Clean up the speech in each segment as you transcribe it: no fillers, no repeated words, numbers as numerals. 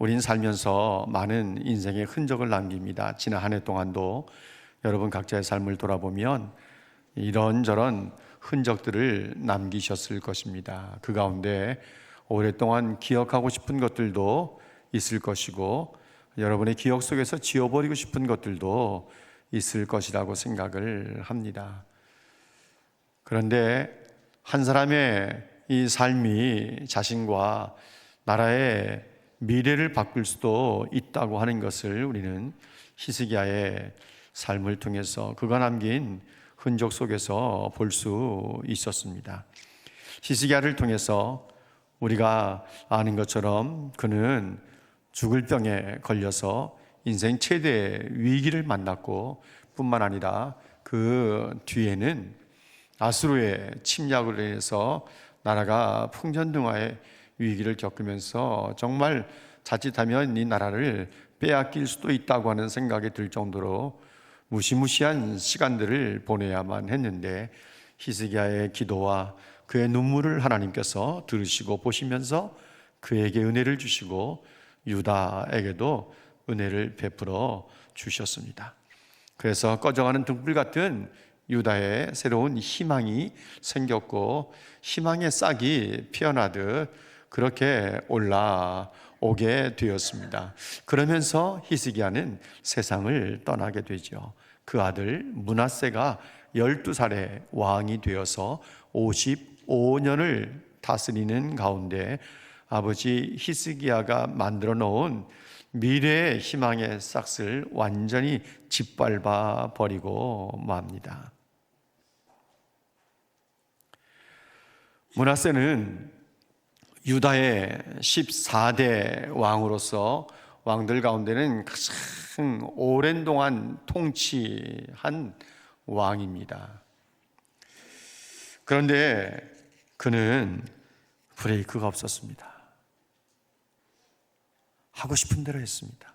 우린 살면서 많은 인생의 흔적을 남깁니다. 지난 한 해 동안도 여러분 각자의 삶을 돌아보면 이런저런 흔적들을 남기셨을 것입니다. 그 가운데 오랫동안 기억하고 싶은 것들도 있을 것이고 여러분의 기억 속에서 지워버리고 싶은 것들도 있을 것이라고 생각을 합니다. 그런데 한 사람의 이 삶이 자신과 나라의 미래를 바꿀 수도 있다고 하는 것을 우리는 히스기야의 삶을 통해서 그가 남긴 흔적 속에서 볼 수 있었습니다. 히스기야를 통해서 우리가 아는 것처럼 그는 죽을 병에 걸려서 인생 최대 위기를 만났고 뿐만 아니라 그 뒤에는 아수르의 침략으로 인해서 나라가 풍전등화의 위기를 겪으면서 정말 자칫하면 이 나라를 빼앗길 수도 있다고 하는 생각이 들 정도로 무시무시한 시간들을 보내야만 했는데 히스기야의 기도와 그의 눈물을 하나님께서 들으시고 보시면서 그에게 은혜를 주시고 유다에게도 은혜를 베풀어 주셨습니다. 그래서 꺼져가는 등불 같은 유다의 새로운 희망이 생겼고 희망의 싹이 피어나듯 그렇게 올라오게 되었습니다. 그러면서 히스기야는 세상을 떠나게 되죠. 그 아들 므낫세가 12살의 왕이 되어서 55년을 다스리는 가운데 아버지 히스기야가 만들어 놓은 미래의 희망의 싹을 완전히 짓밟아 버리고 맙니다. 므낫세는 유다의 14대 왕으로서 왕들 가운데는 가장 오랜 동안 통치한 왕입니다. 그런데 그는 브레이크가 없었습니다. 하고 싶은 대로 했습니다.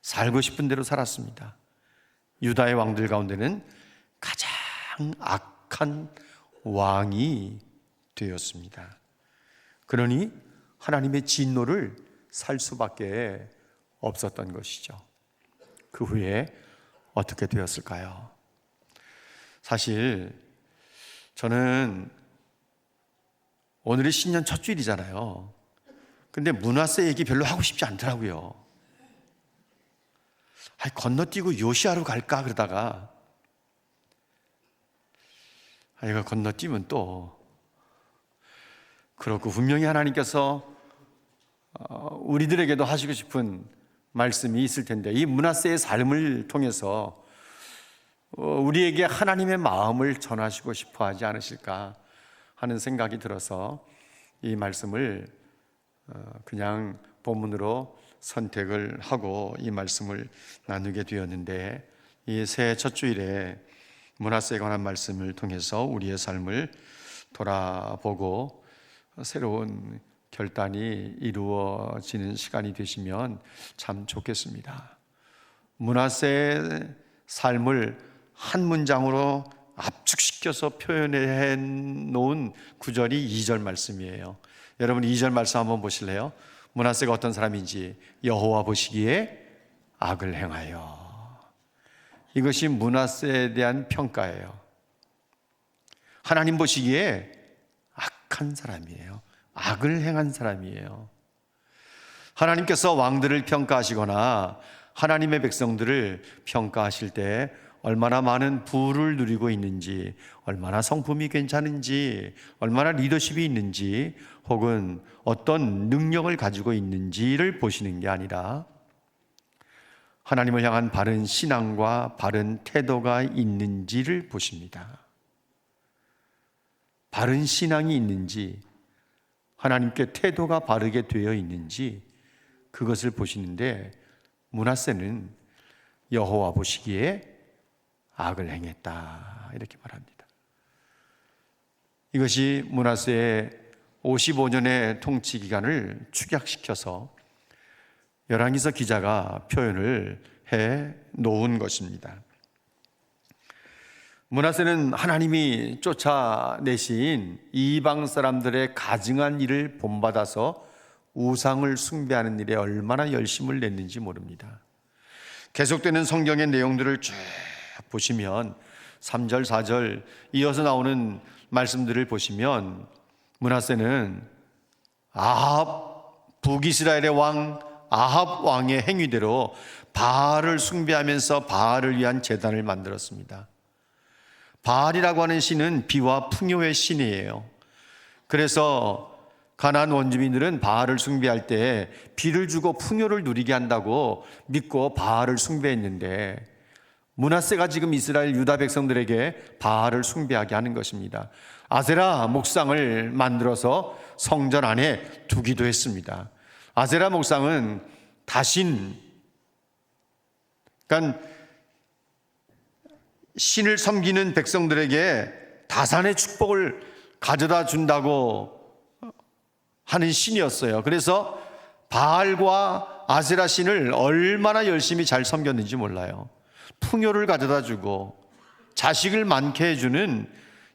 살고 싶은 대로 살았습니다. 유다의 왕들 가운데는 가장 악한 왕이 되었습니다. 그러니 하나님의 진노를 살 수밖에 없었던 것이죠. 그 후에 어떻게 되었을까요? 사실 저는 오늘이 신년 첫 주일이잖아요. 근데 므낫세 얘기 별로 하고 싶지 않더라고요. 건너뛰고 요시아로 갈까 그러다가 이거 건너뛰면 또 그렇고 분명히 하나님께서 우리들에게도 하시고 싶은 말씀이 있을 텐데 이 므낫세의 삶을 통해서 우리에게 하나님의 마음을 전하시고 싶어 하지 않으실까 하는 생각이 들어서 이 말씀을 그냥 본문으로 선택을 하고 이 말씀을 나누게 되었는데 이 새해 첫 주일에 므낫세에 관한 말씀을 통해서 우리의 삶을 돌아보고 새로운 결단이 이루어지는 시간이 되시면 참 좋겠습니다. 므낫세의 삶을 한 문장으로 압축시켜서 표현해 놓은 구절이 2절 말씀이에요. 여러분 2절 말씀 한번 보실래요? 므낫세가 어떤 사람인지 여호와 보시기에 악을 행하여. 이것이 므낫세에 대한 평가예요. 하나님 보시기에 악한 사람이에요. 악을 행한 사람이에요. 하나님께서 왕들을 평가하시거나 하나님의 백성들을 평가하실 때 얼마나 많은 부를 누리고 있는지, 얼마나 성품이 괜찮은지, 얼마나 리더십이 있는지, 혹은 어떤 능력을 가지고 있는지를 보시는 게 아니라 하나님을 향한 바른 신앙과 바른 태도가 있는지를 보십니다. 바른 신앙이 있는지, 하나님께 태도가 바르게 되어 있는지 그것을 보시는데 므낫세는 여호와 보시기에 악을 행했다 이렇게 말합니다. 이것이 므낫세의 55년의 통치 기간을 축약시켜서 열왕기서 기자가 표현을 해 놓은 것입니다. 므낫세는 하나님이 쫓아내신 이방 사람들의 가증한 일을 본받아서 우상을 숭배하는 일에 얼마나 열심을 냈는지 모릅니다. 계속되는 성경의 내용들을 쭉 보시면 3절, 4절 이어서 나오는 말씀들을 보시면 므낫세는 북이스라엘의 왕 아합 왕의 행위대로 바알을 숭배하면서 바알을 위한 제단을 만들었습니다. 바알이라고 하는 신은 비와 풍요의 신이에요. 그래서 가나안 원주민들은 바알을 숭배할 때 비를 주고 풍요를 누리게 한다고 믿고 바알을 숭배했는데, 므낫세가 지금 이스라엘 유다 백성들에게 바알을 숭배하게 하는 것입니다. 아세라 목상을 만들어서 성전 안에 두기도 했습니다. 아세라 목상은 다신, 그러니까 신을 섬기는 백성들에게 다산의 축복을 가져다 준다고 하는 신이었어요. 그래서 바알과 아세라 신을 얼마나 열심히 잘 섬겼는지 몰라요. 풍요를 가져다 주고 자식을 많게 해주는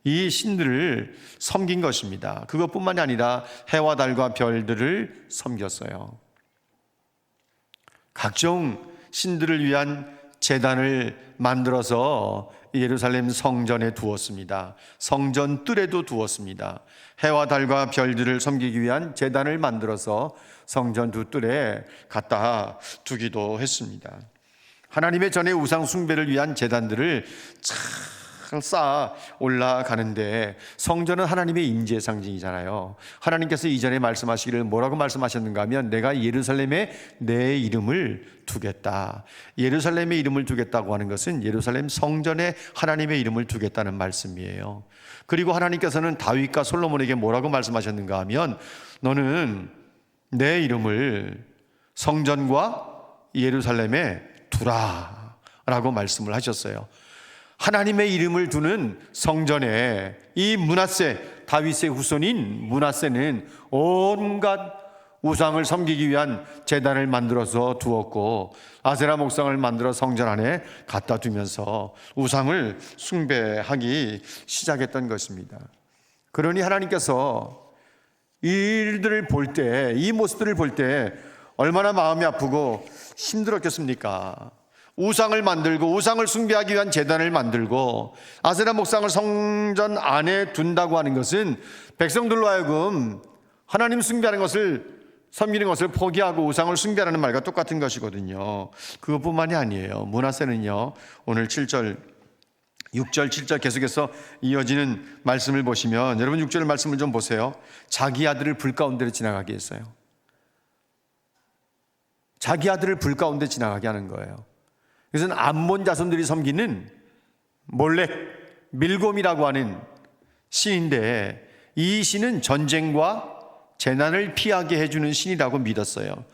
이 신들을 섬긴 것입니다. 그것뿐만이 아니라 해와 달과 별들을 섬겼어요. 각종 신들을 위한 제단을 만들어서 예루살렘 성전에 두었습니다. 성전 뜰에도 두었습니다. 해와 달과 별들을 섬기기 위한 제단을 만들어서 성전 두 뜰에 갖다 두기도 했습니다. 하나님의 전에 우상 숭배를 위한 제단들을 참 쌓아 올라가는데, 성전은 하나님의 임재의 상징이잖아요. 하나님께서 이전에 말씀하시기를 뭐라고 말씀하셨는가 하면, 내가 예루살렘에 내 이름을 두겠다. 예루살렘의 이름을 두겠다고 하는 것은 예루살렘 성전에 하나님의 이름을 두겠다는 말씀이에요. 그리고 하나님께서는 다윗과 솔로몬에게 뭐라고 말씀하셨는가 하면, 너는 내 이름을 성전과 예루살렘에 두라 라고 말씀을 하셨어요. 하나님의 이름을 두는 성전에 이 므낫세, 다윗의 후손인 므낫세는 온갖 우상을 섬기기 위한 제단을 만들어서 두었고, 아세라 목상을 만들어 성전 안에 갖다 두면서 우상을 숭배하기 시작했던 것입니다. 그러니 하나님께서 이 일들을 볼 때, 이 모습들을 볼 때 얼마나 마음이 아프고 힘들었겠습니까? 우상을 만들고 우상을 숭배하기 위한 제단을 만들고 아세라 목상을 성전 안에 둔다고 하는 것은 백성들로 하여금 하나님 숭배하는 것을, 섬기는 것을 포기하고 우상을 숭배하는 말과 똑같은 것이거든요. 그것뿐만이 아니에요. 므낫세는요, 오늘 7절, 6절, 7절 계속해서 이어지는 말씀을 보시면, 여러분 6절 말씀을 좀 보세요. 자기 아들을 불 가운데로 지나가게 했어요. 자기 아들을 불 가운데 지나가게 하는 거예요. 그것은 암몬 자손들이 섬기는 몰렉, 밀곰이라고 하는 신인데, 이 신은 전쟁과 재난을 피하게 해주는 신이라고 믿었어요.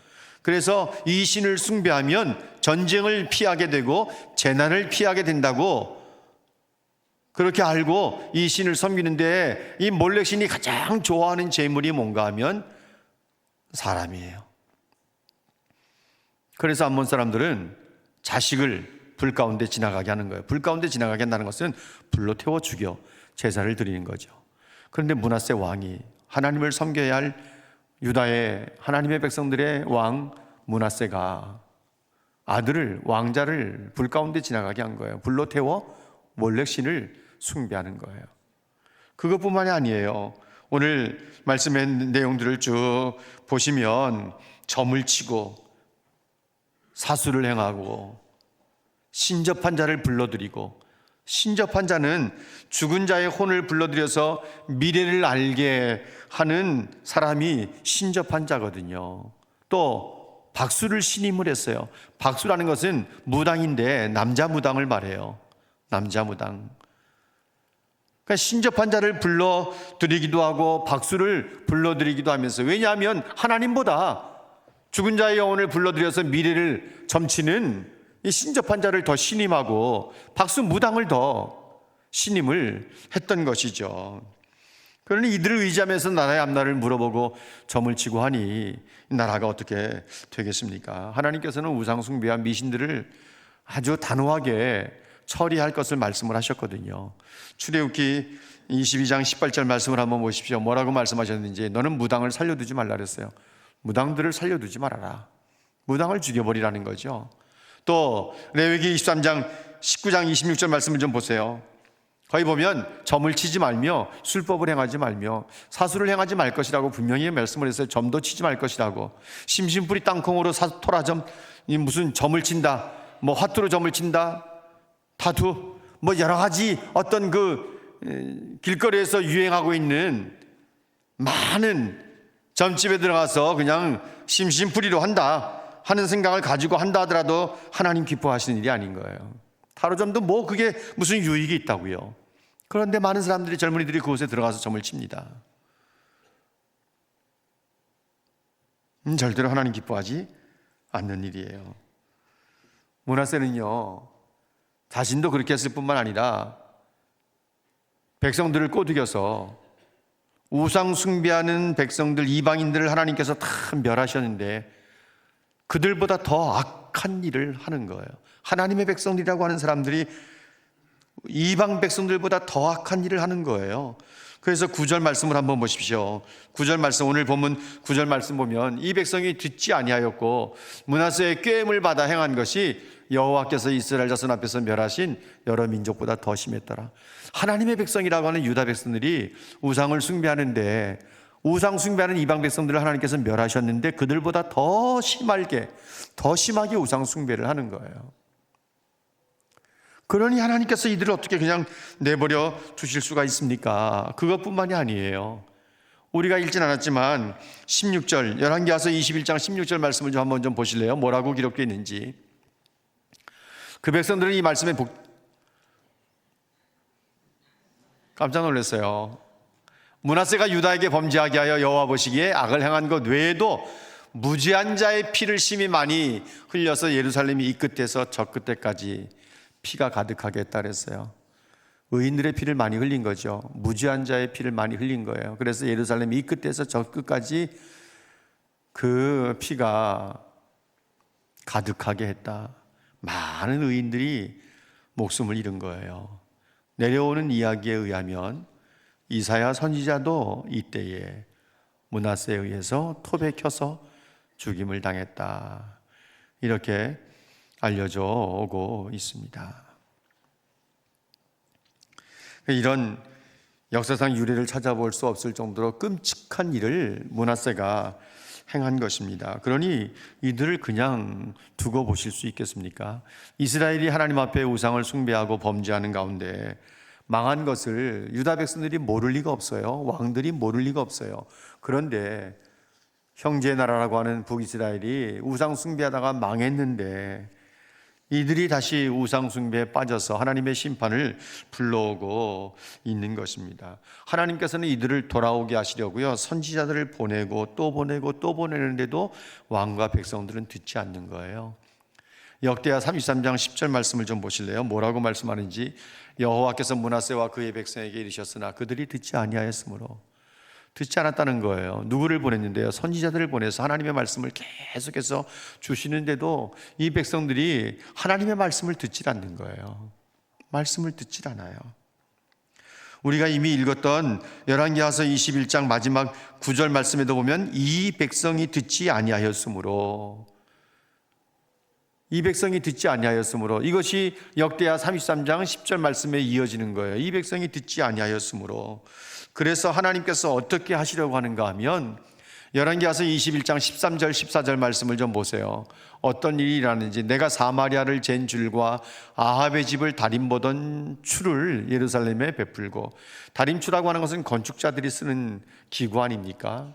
그래서 이 신을 숭배하면 전쟁을 피하게 되고 재난을 피하게 된다고 그렇게 알고 이 신을 섬기는데, 이 몰렉 신이 가장 좋아하는 제물이 뭔가 하면 사람이에요. 그래서 암몬 사람들은 자식을 불 가운데 지나가게 하는 거예요. 불 가운데 지나가게 한다는 것은 불로 태워 죽여 제사를 드리는 거죠. 그런데 므낫세 왕이, 하나님을 섬겨야 할 유다의 하나님의 백성들의 왕 므낫세가 아들을, 왕자를 불 가운데 지나가게 한 거예요. 불로 태워 몰렉신을 숭배하는 거예요. 그것뿐만이 아니에요. 오늘 말씀의 내용들을 쭉 보시면 점을 치고 사수를 행하고 신접한 자를 불러들이고, 신접한 자는 죽은 자의 혼을 불러들여서 미래를 알게 하는 사람이 신접한 자거든요. 또 박수를 신임을 했어요. 박수라는 것은 무당인데 남자 무당을 말해요. 남자 무당. 그러니까 신접한 자를 불러드리기도 하고 박수를 불러드리기도 하면서, 왜냐하면 하나님보다 죽은 자의 영혼을 불러들여서 미래를 점치는 이 신접한 자를 더 신임하고 박수 무당을 더 신임을 했던 것이죠. 그러니 이들을 의지하면서 나라의 앞날을 물어보고 점을 치고 하니 나라가 어떻게 되겠습니까? 하나님께서는 우상 숭배와 미신들을 아주 단호하게 처리할 것을 말씀을 하셨거든요. 출애굽기 22장 18절 말씀을 한번 보십시오. 뭐라고 말씀하셨는지. 너는 무당을 살려두지 말라 그랬어요. 무당들을 살려두지 말아라. 무당을 죽여버리라는 거죠. 또 레위기 23장 19장 26절 말씀을 좀 보세요. 거기 보면 점을 치지 말며 술법을 행하지 말며 사수를 행하지 말 것이라고 분명히 말씀을 했어요. 점도 치지 말 것이라고. 심심풀이 땅콩으로 토라점, 무슨 점을 친다, 뭐 화투로 점을 친다, 타투, 뭐 여러 가지 어떤 그 길거리에서 유행하고 있는 많은 점집에 들어가서 그냥 심심풀이로 한다 하는 생각을 가지고 한다 하더라도 하나님 기뻐하시는 일이 아닌 거예요. 타로점도 뭐 그게 무슨 유익이 있다고요. 그런데 많은 사람들이, 젊은이들이 그곳에 들어가서 점을 칩니다. 절대로 하나님 기뻐하지 않는 일이에요. 므낫세는요, 자신도 그렇게 했을 뿐만 아니라 백성들을 꼬드겨서 우상 숭배하는 백성들, 이방인들을 하나님께서 다 멸하셨는데 그들보다 더 악한 일을 하는 거예요. 하나님의 백성들이라고 하는 사람들이 이방 백성들보다 더 악한 일을 하는 거예요. 그래서 9절 말씀을 한번 보십시오. 9절 말씀, 오늘 본문 9절 말씀 보면 이 백성이 듣지 아니하였고 므낫세의 꾀임을 받아 행한 것이 여호와께서 이스라엘 자손 앞에서 멸하신 여러 민족보다 더 심했더라. 하나님의 백성이라고 하는 유다 백성들이 우상을 숭배하는데, 우상 숭배하는 이방 백성들을 하나님께서 멸하셨는데 그들보다 더 심하게 우상 숭배를 하는 거예요. 그러니 하나님께서 이들을 어떻게 그냥 내버려 두실 수가 있습니까? 그것뿐만이 아니에요. 우리가 읽진 않았지만 16절, 열왕기하서 21장 16절 말씀을 좀 한번 좀 보실래요? 뭐라고 기록되어 있는지. 그 백성들은 이 말씀에 깜짝 놀랐어요. 므낫세가 유다에게 범죄하게 하여 여호와 보시기에 악을 행한 것 외에도 무죄한 자의 피를 심히 많이 흘려서 예루살렘이 이 끝에서 저 끝에까지 피가 가득하게 했다 그랬어요. 의인들의 피를 많이 흘린 거죠. 무죄한 자의 피를 많이 흘린 거예요. 그래서 예루살렘이 이 끝에서 저 끝까지 그 피가 가득하게 했다. 많은 의인들이 목숨을 잃은 거예요. 내려오는 이야기에 의하면 이사야 선지자도 이때에 므낫세에 의해서 톱에 켜서 죽임을 당했다. 이렇게 알려져 오고 있습니다. 이런 역사상 유래를 찾아볼 수 없을 정도로 끔찍한 일을 므낫세가 행한 것입니다. 그러니 이들을 그냥 두고 보실 수 있겠습니까? 이스라엘이 하나님 앞에 우상을 숭배하고 범죄하는 가운데 망한 것을 유다 백성들이 모를 리가 없어요. 왕들이 모를 리가 없어요. 그런데 형제 나라라고 하는 북이스라엘이 우상 숭배하다가 망했는데 이들이 다시 우상 숭배에 빠져서 하나님의 심판을 불러오고 있는 것입니다. 하나님께서는 이들을 돌아오게 하시려고요, 선지자들을 보내고 또 보내고 또 보내는데도 왕과 백성들은 듣지 않는 거예요. 역대하 33장 10절 말씀을 좀 보실래요? 뭐라고 말씀하는지. 여호와께서 므낫세와 그의 백성에게 이르셨으나 그들이 듣지 아니하였으므로. 듣지 않았다는 거예요. 누구를 보냈는데요? 선지자들을 보내서 하나님의 말씀을 계속해서 주시는데도 이 백성들이 하나님의 말씀을 듣지 않는 거예요. 말씀을 듣지 않아요. 우리가 이미 읽었던 열왕기하서 21장 마지막 9절 말씀에도 보면 이 백성이 듣지 아니하였으므로, 이 백성이 듣지 아니하였으므로, 이것이 역대하 33장 10절 말씀에 이어지는 거예요. 이 백성이 듣지 아니하였으므로. 그래서 하나님께서 어떻게 하시려고 하는가 하면 열왕기하서 21장 13절 14절 말씀을 좀 보세요. 어떤 일이 일어나는지. 내가 사마리아를 잰 줄과 아합의 집을 다림보던 추를 예루살렘에 베풀고. 다림추라고 하는 것은 건축자들이 쓰는 기구 아닙니까?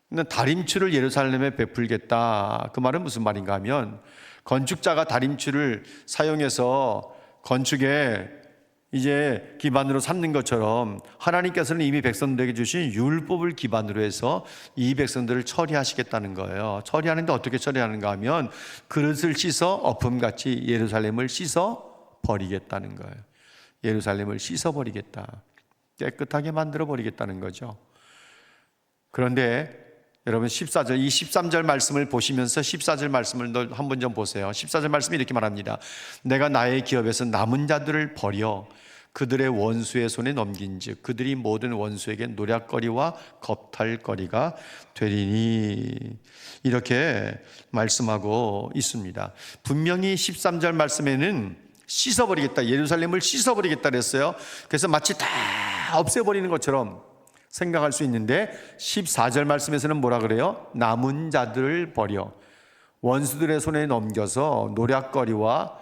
근데 다림추를 예루살렘에 베풀겠다, 그 말은 무슨 말인가 하면 건축자가 다림추를 사용해서 건축에 이제 기반으로 삼는 것처럼 하나님께서는 이미 백성들에게 주신 율법을 기반으로 해서 이 백성들을 처리하시겠다는 거예요. 처리하는데 어떻게 처리하는가 하면 그릇을 씻어 엎음같이 예루살렘을 씻어 버리겠다는 거예요. 예루살렘을 씻어 버리겠다, 깨끗하게 만들어 버리겠다는 거죠. 그런데 여러분 14절, 이 13절 말씀을 보시면서 14절 말씀을 한번 좀 보세요. 14절 말씀이 이렇게 말합니다. 내가 나의 기업에서 남은 자들을 버려 그들의 원수의 손에 넘긴즉 그들이 모든 원수에게 노략거리와 겁탈거리가 되리니, 이렇게 말씀하고 있습니다. 분명히 13절 말씀에는 씻어버리겠다, 예루살렘을 씻어버리겠다 그랬어요. 그래서 마치 다 없애버리는 것처럼 생각할 수 있는데 14절 말씀에서는 뭐라 그래요? 남은 자들을 버려 원수들의 손에 넘겨서 노략거리와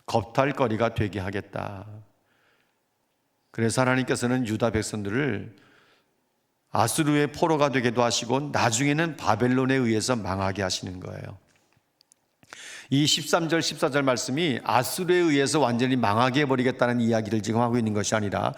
겁탈거리가 되게 하겠다. 그래서 하나님께서는 유다 백성들을 아수르의 포로가 되게도 하시고 나중에는 바벨론에 의해서 망하게 하시는 거예요. 이 13절 14절 말씀이 아수르에 의해서 완전히 망하게 해버리겠다는 이야기를 지금 하고 있는 것이 아니라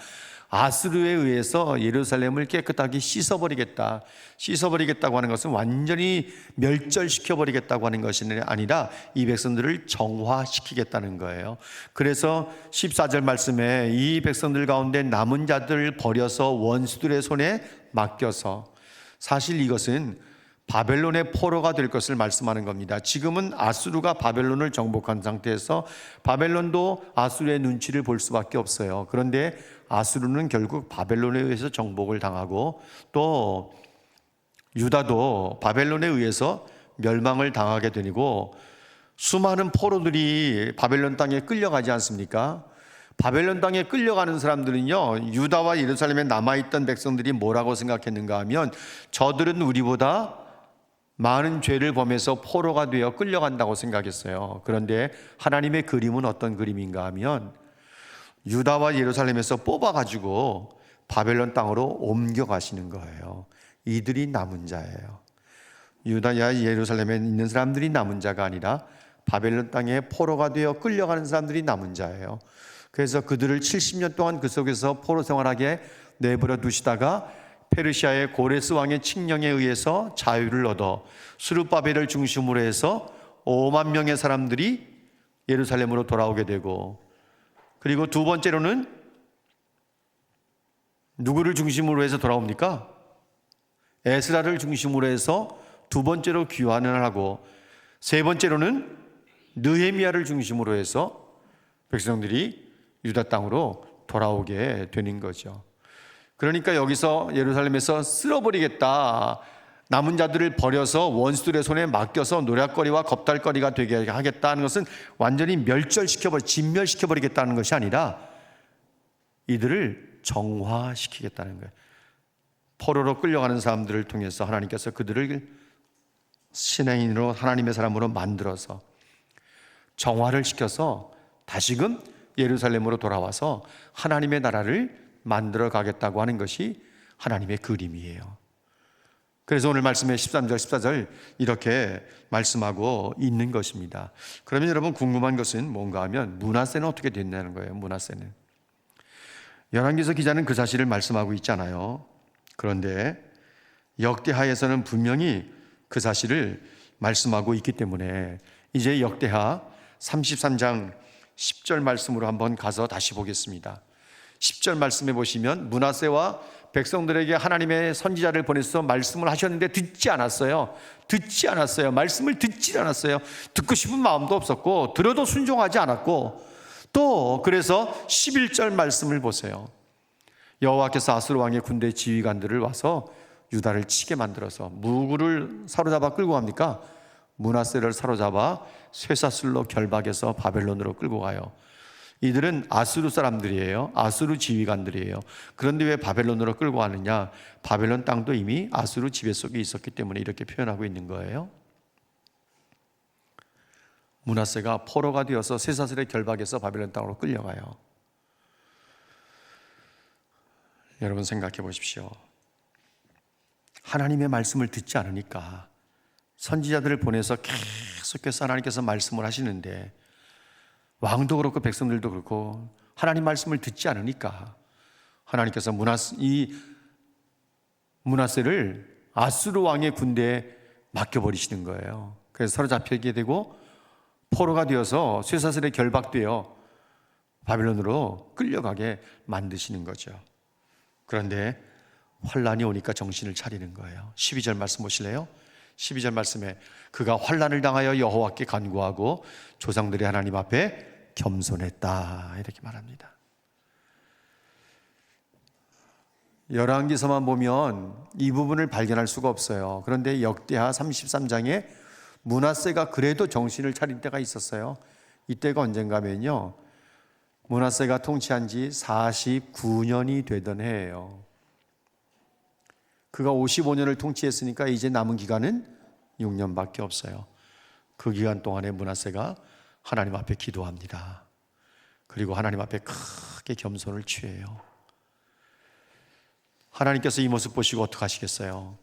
아수르에 의해서 예루살렘을 깨끗하게 씻어버리겠다고 하는 것은 완전히 멸절시켜버리겠다고 하는 것이 아니라 이 백성들을 정화시키겠다는 거예요. 그래서 14절 말씀에 이 백성들 가운데 남은 자들을 버려서 원수들의 손에 맡겨서, 사실 이것은 바벨론의 포로가 될 것을 말씀하는 겁니다. 지금은 아수르가 바벨론을 정복한 상태에서 바벨론도 아수르의 눈치를 볼 수밖에 없어요. 그런데 아수르는 결국 바벨론에 의해서 정복을 당하고 또 유다도 바벨론에 의해서 멸망을 당하게 되고, 수많은 포로들이 바벨론 땅에 끌려가지 않습니까? 바벨론 땅에 끌려가는 사람들은요, 유다와 예루살렘에 남아있던 백성들이 뭐라고 생각했는가 하면, 저들은 우리보다 많은 죄를 범해서 포로가 되어 끌려간다고 생각했어요. 그런데 하나님의 그림은 어떤 그림인가 하면, 유다와 예루살렘에서 뽑아가지고 바벨론 땅으로 옮겨가시는 거예요. 이들이 남은 자예요. 유다와 예루살렘에 있는 사람들이 남은 자가 아니라 바벨론 땅에 포로가 되어 끌려가는 사람들이 남은 자예요. 그래서 그들을 70년 동안 그 속에서 포로 생활하게 내버려 두시다가 페르시아의 고레스 왕의 칙령에 의해서 자유를 얻어 스룹바벨을 중심으로 해서 5만 명의 사람들이 예루살렘으로 돌아오게 되고, 그리고 두 번째로는 누구를 중심으로 해서 돌아옵니까? 에스라를 중심으로 해서 두 번째로 귀환을 하고, 세 번째로는 느헤미야를 중심으로 해서 백성들이 유다 땅으로 돌아오게 되는 거죠. 그러니까 여기서 예루살렘에서 쓸어버리겠다, 남은 자들을 버려서 원수들의 손에 맡겨서 노략거리와 겁탈거리가 되게 하겠다는 것은 완전히 진멸시켜버리겠다는 것이 아니라 이들을 정화시키겠다는 거예요. 포로로 끌려가는 사람들을 통해서 하나님께서 그들을 신앙인으로, 하나님의 사람으로 만들어서 정화를 시켜서 다시금 예루살렘으로 돌아와서 하나님의 나라를 만들어 가겠다고 하는 것이 하나님의 그림이에요. 그래서 오늘 말씀의 13절 14절 이렇게 말씀하고 있는 것입니다. 그러면 여러분, 궁금한 것은 뭔가 하면 므낫세는 어떻게 됐냐는 거예요. 므낫세는, 열왕기서 기자는 그 사실을 말씀하고 있잖아요. 그런데 역대하에서는 분명히 그 사실을 말씀하고 있기 때문에 이제 역대하 33장 10절 말씀으로 한번 가서 다시 보겠습니다. 10절 말씀해 보시면, 므낫세와 백성들에게 하나님의 선지자를 보내서 말씀을 하셨는데 듣지 않았어요. 말씀을 듣지 않았어요. 듣고 싶은 마음도 없었고 들어도 순종하지 않았고, 또 그래서 11절 말씀을 보세요. 여호와께서 아수르 왕의 군대 지휘관들을 와서 유다를 치게 만들어서 누구를 사로잡아 끌고 갑니까? 므낫세를 사로잡아 쇠사슬로 결박해서 바벨론으로 끌고 가요. 이들은 아수르 사람들이에요. 아수르 지휘관들이에요. 그런데 왜 바벨론으로 끌고 가느냐? 바벨론 땅도 이미 아수르 지배 속에 있었기 때문에 이렇게 표현하고 있는 거예요. 므낫세가 포로가 되어서 쇠사슬에 결박해서 바벨론 땅으로 끌려가요. 여러분 생각해 보십시오. 하나님의 말씀을 듣지 않으니까 선지자들을 보내서 계속해서 하나님께서 말씀을 하시는데, 왕도 그렇고 백성들도 그렇고 하나님 말씀을 듣지 않으니까 하나님께서 므낫세를 아수르 왕의 군대에 맡겨버리시는 거예요. 그래서 사로잡히게 되고 포로가 되어서 쇠사슬에 결박되어 바벨론으로 끌려가게 만드시는 거죠. 그런데 환란이 오니까 정신을 차리는 거예요. 12절 말씀 보실래요? 12절 말씀에 그가 환란을 당하여 여호와께 간구하고 조상들의 하나님 앞에 겸손했다, 이렇게 말합니다. 열왕기서만 보면 이 부분을 발견할 수가 없어요. 그런데 역대하 33장에 므낫세가 그래도 정신을 차릴 때가 있었어요. 이때가 언젠가면요, 므낫세가 통치한 지 49년이 되던 해예요. 그가 55년을 통치했으니까 이제 남은 기간은 6년밖에 없어요. 그 기간 동안에 므낫세가 하나님 앞에 기도합니다. 그리고 하나님 앞에 크게 겸손을 취해요. 하나님께서 이 모습 보시고 어떻게 하시겠어요?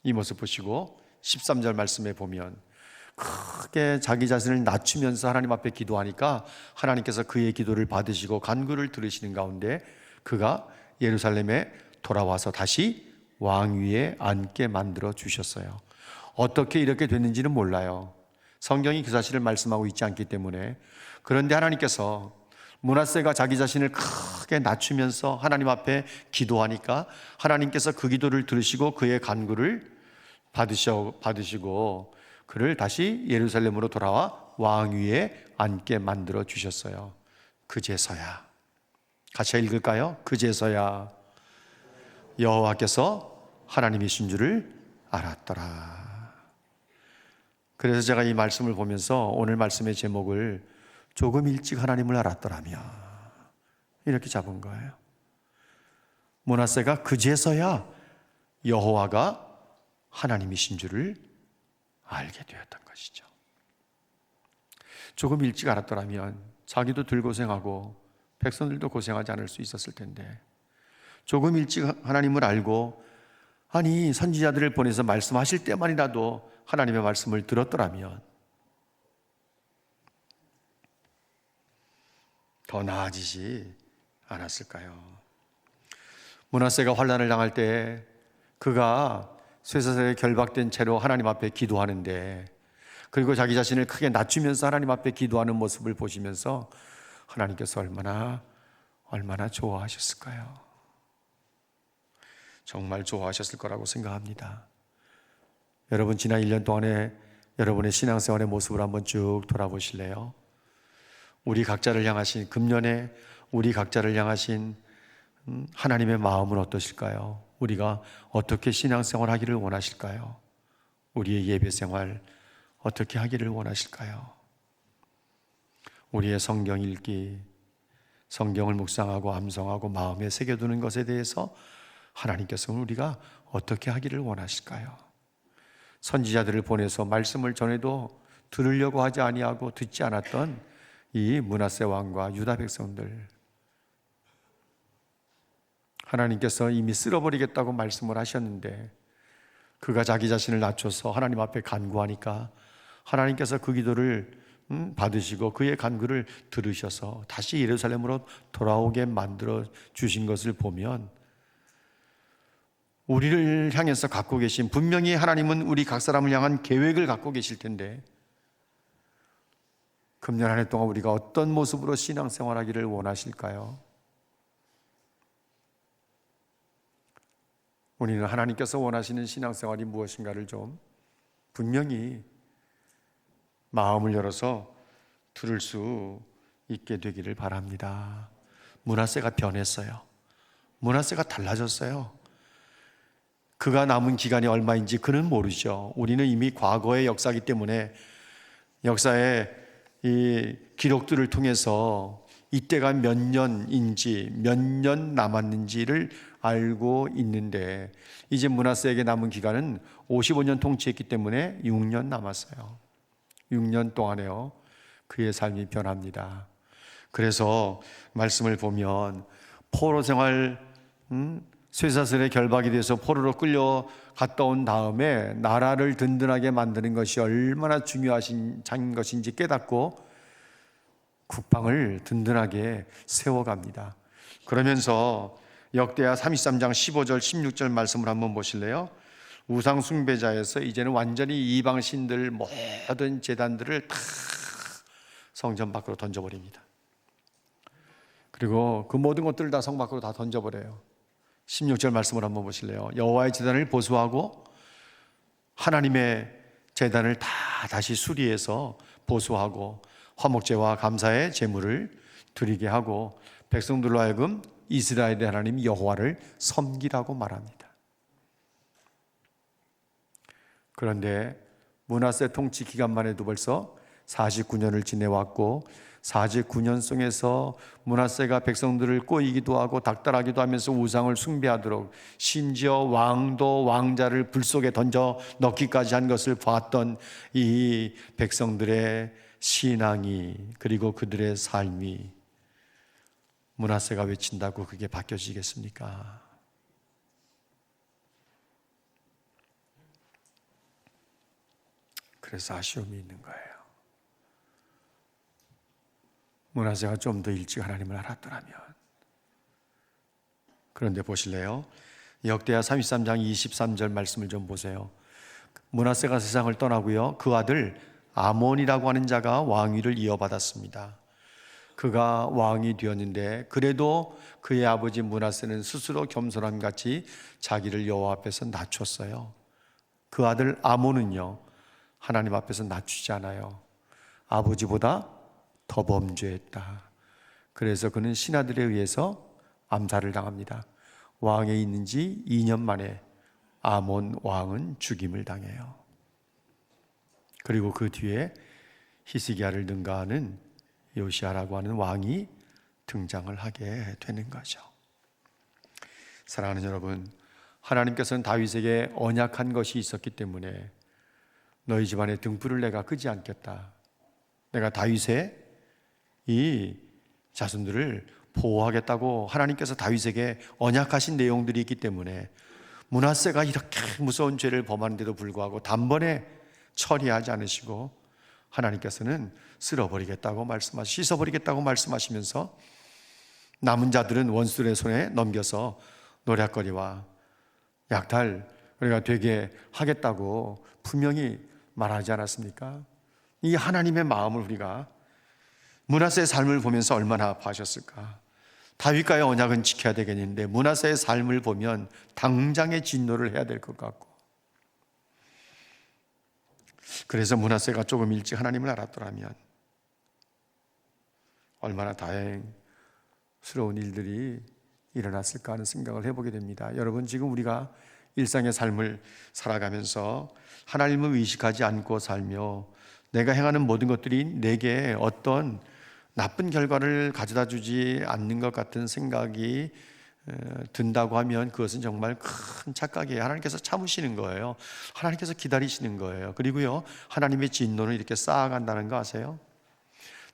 이 모습 보시고 13절 말씀에 보면 크게 자기 자신을 낮추면서 하나님 앞에 기도하니까 하나님께서 그의 기도를 받으시고 간구를 들으시는 가운데 그가 예루살렘에 돌아와서 다시 왕위에 앉게 만들어 주셨어요. 어떻게 이렇게 됐는지는 몰라요. 성경이 그 사실을 말씀하고 있지 않기 때문에. 그런데 하나님께서 므낫세가 자기 자신을 크게 낮추면서 하나님 앞에 기도하니까 하나님께서 그 기도를 들으시고 그의 간구를 받으시고 그를 다시 예루살렘으로 돌아와 왕위에 앉게 만들어 주셨어요. 그제서야, 같이 읽을까요? 그제서야 여호와께서 하나님이신 줄을 알았더라. 그래서 제가 이 말씀을 보면서 오늘 말씀의 제목을 조금 일찍 하나님을 알았더라면 이렇게 잡은 거예요. 므낫세가 그제서야 여호와가 하나님이신 줄을 알게 되었던 것이죠. 조금 일찍 알았더라면 자기도 덜 고생하고 백성들도 고생하지 않을 수 있었을 텐데, 조금 일찍 하나님을 알고 아니 선지자들을 보내서 말씀하실 때만이라도 하나님의 말씀을 들었더라면 더 나아지지 않았을까요? 므낫세가 환난을 당할 때 그가 쇠사슬에 결박된 채로 하나님 앞에 기도하는데, 그리고 자기 자신을 크게 낮추면서 하나님 앞에 기도하는 모습을 보시면서 하나님께서 얼마나 좋아하셨을까요? 정말 좋아하셨을 거라고 생각합니다. 여러분, 지난 1년 동안에 여러분의 신앙생활의 모습을 한번 쭉 돌아보실래요? 우리 각자를 향하신, 금년에 우리 각자를 향하신 하나님의 마음은 어떠실까요? 우리가 어떻게 신앙생활 하기를 원하실까요? 우리의 예배생활 어떻게 하기를 원하실까요? 우리의 성경 읽기, 성경을 묵상하고 암송하고 마음에 새겨두는 것에 대해서 하나님께서는 우리가 어떻게 하기를 원하실까요? 선지자들을 보내서 말씀을 전해도 들으려고 하지 아니하고 듣지 않았던 이 므낫세 왕과 유다 백성들, 하나님께서 이미 쓸어버리겠다고 말씀을 하셨는데 그가 자기 자신을 낮춰서 하나님 앞에 간구하니까 하나님께서 그 기도를 받으시고 그의 간구를 들으셔서 다시 예루살렘으로 돌아오게 만들어 주신 것을 보면, 우리를 향해서 갖고 계신, 분명히 하나님은 우리 각 사람을 향한 계획을 갖고 계실 텐데 금년 한 해 동안 우리가 어떤 모습으로 신앙생활하기를 원하실까요? 우리는 하나님께서 원하시는 신앙생활이 무엇인가를 좀 분명히 마음을 열어서 들을 수 있게 되기를 바랍니다. 므낫세가 변했어요. 므낫세가 달라졌어요. 그가 남은 기간이 얼마인지 그는 모르죠. 우리는 이미 과거의 역사이기 때문에 역사의 이 기록들을 통해서 이때가 몇 년인지, 몇 년 남았는지를 알고 있는데, 이제 므낫세에게 남은 기간은 55년 통치했기 때문에 6년 남았어요. 6년 동안에요, 그의 삶이 변합니다. 그래서 말씀을 보면 포로 생활, 쇠사슬에 결박이 돼서 포로로 끌려갔다 온 다음에 나라를 든든하게 만드는 것이 얼마나 중요한 것인지 깨닫고 국방을 든든하게 세워갑니다. 그러면서 역대하 33장 15절 16절 말씀을 한번 보실래요? 우상 숭배자에서 이제는 완전히 이방 신들 모든 제단들을 다 성전 밖으로 던져버립니다. 그리고 그 모든 것들을 다 성 밖으로 다 던져버려요. 16절 말씀을 한번 보실래요? 여호와의 제단을 보수하고 하나님의 제단을 다 다시 수리해서 보수하고 화목제와 감사의 제물을 드리게 하고 백성들로 하여금 이스라엘의 하나님 여호와를 섬기라고 말합니다. 그런데 므낫세 통치 기간만 해도 벌써 49년을 지내왔고 49년 속에서 므낫세가 백성들을 꼬이기도 하고 닥달하기도 하면서 우상을 숭배하도록 심지어 왕도 왕자를 불 속에 던져 넣기까지 한 것을 봤던 이 백성들의 신앙이, 그리고 그들의 삶이 므낫세가 외친다고 그게 바뀌어지겠습니까? 그래서 아쉬움이 있는 거예요. 므낫세가 좀 더 일찍 하나님을 알았더라면. 그런데 보실래요? 역대하 33장 23절 말씀을 좀 보세요. 므낫세가 세상을 떠나고요, 그 아들 아몬이라고 하는 자가 왕위를 이어받았습니다. 그가 왕이 되었는데 그래도 그의 아버지 므낫세는 스스로 겸손함 같이 자기를 여호와 앞에서 낮췄어요. 그 아들 아몬은요, 하나님 앞에서 낮추지 않아요. 아버지보다 더 범죄했다. 그래서 그는 신하들에 의해서 암살을 당합니다. 왕에 있는 지 2년 만에 아몬 왕은 죽임을 당해요. 그리고 그 뒤에 히스기야를 능가하는 요시야라고 하는 왕이 등장을 하게 되는 거죠. 사랑하는 여러분, 하나님께서는 다윗에게 언약한 것이 있었기 때문에 너희 집안의 등불을 내가 끄지 않겠다. 내가 다윗의 이 자손들을 보호하겠다고 하나님께서 다윗에게 언약하신 내용들이 있기 때문에 므낫세가 이렇게 무서운 죄를 범하는데도 불구하고 단번에 처리하지 않으시고 하나님께서는 쓸어버리겠다고 씻어버리겠다고 말씀하시면서 남은 자들은 원수들의 손에 넘겨서 노략거리와 약탈 우리가 되게 하겠다고 분명히 말하지 않았습니까? 이 하나님의 마음을 우리가 므낫세의 삶을 보면서 얼마나 아파하셨을까. 다윗과의 언약은 지켜야 되겠는데 므낫세의 삶을 보면 당장의 진노를 해야 될 것 같고, 그래서 므낫세가 조금 일찍 하나님을 알았더라면 얼마나 다행스러운 일들이 일어났을까 하는 생각을 해보게 됩니다. 여러분, 지금 우리가 일상의 삶을 살아가면서 하나님을 의식하지 않고 살며 내가 행하는 모든 것들이 내게 어떤 나쁜 결과를 가져다 주지 않는 것 같은 생각이 든다고 하면 그것은 정말 큰 착각이에요. 하나님께서 참으시는 거예요. 하나님께서 기다리시는 거예요. 그리고요, 하나님의 진노는 이렇게 쌓아간다는 거 아세요?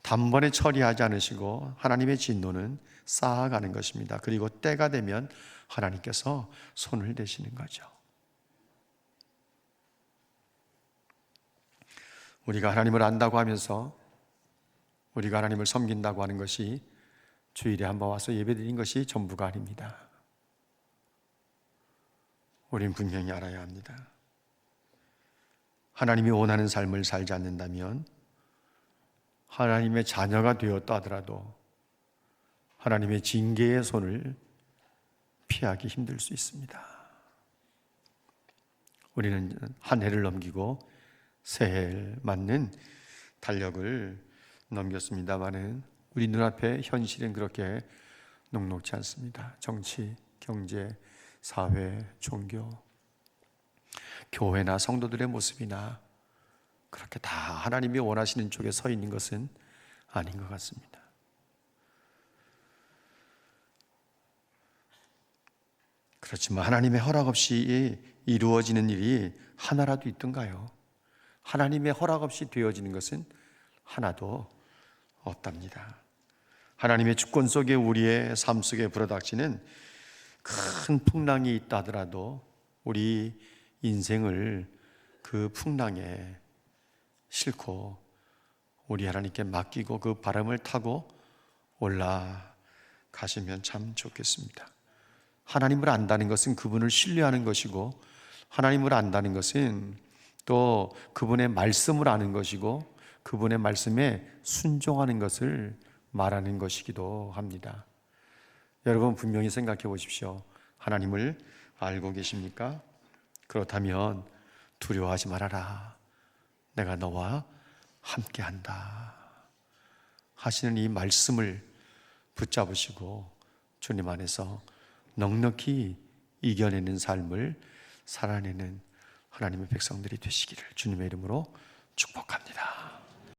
단번에 처리하지 않으시고 하나님의 진노는 쌓아가는 것입니다. 그리고 때가 되면 하나님께서 손을 대시는 거죠. 우리가 하나님을 안다고 하면서 우리가 하나님을 섬긴다고 하는 것이 주일에 한번 와서 예배드린 것이 전부가 아닙니다. 우린 분명히 알아야 합니다. 하나님이 원하는 삶을 살지 않는다면 하나님의 자녀가 되었다 하더라도 하나님의 징계의 손을 피하기 힘들 수 있습니다. 우리는 한 해를 넘기고 새해를 맞는 달력을 넘겼습니다마는 우리 눈앞에 현실은 그렇게 녹록지 않습니다. 정치, 경제, 사회, 종교, 교회나 성도들의 모습이나 그렇게 다 하나님이 원하시는 쪽에 서 있는 것은 아닌 것 같습니다. 그렇지만 하나님의 허락 없이 이루어지는 일이 하나라도 있던가요? 하나님의 허락 없이 되어지는 것은 하나도 없답니다. 하나님의 주권 속에 우리의 삶 속에 불어닥치는 큰 풍랑이 있다 하더라도 우리 인생을 그 풍랑에 싣고 우리 하나님께 맡기고 그 바람을 타고 올라가시면 참 좋겠습니다. 하나님을 안다는 것은 그분을 신뢰하는 것이고, 하나님을 안다는 것은 또 그분의 말씀을 아는 것이고, 그분의 말씀에 순종하는 것을 말하는 것이기도 합니다. 여러분, 분명히 생각해 보십시오. 하나님을 알고 계십니까? 그렇다면 두려워하지 말아라. 내가 너와 함께한다 하시는 이 말씀을 붙잡으시고 주님 안에서 넉넉히 이겨내는 삶을 살아내는 하나님의 백성들이 되시기를 주님의 이름으로 축복합니다.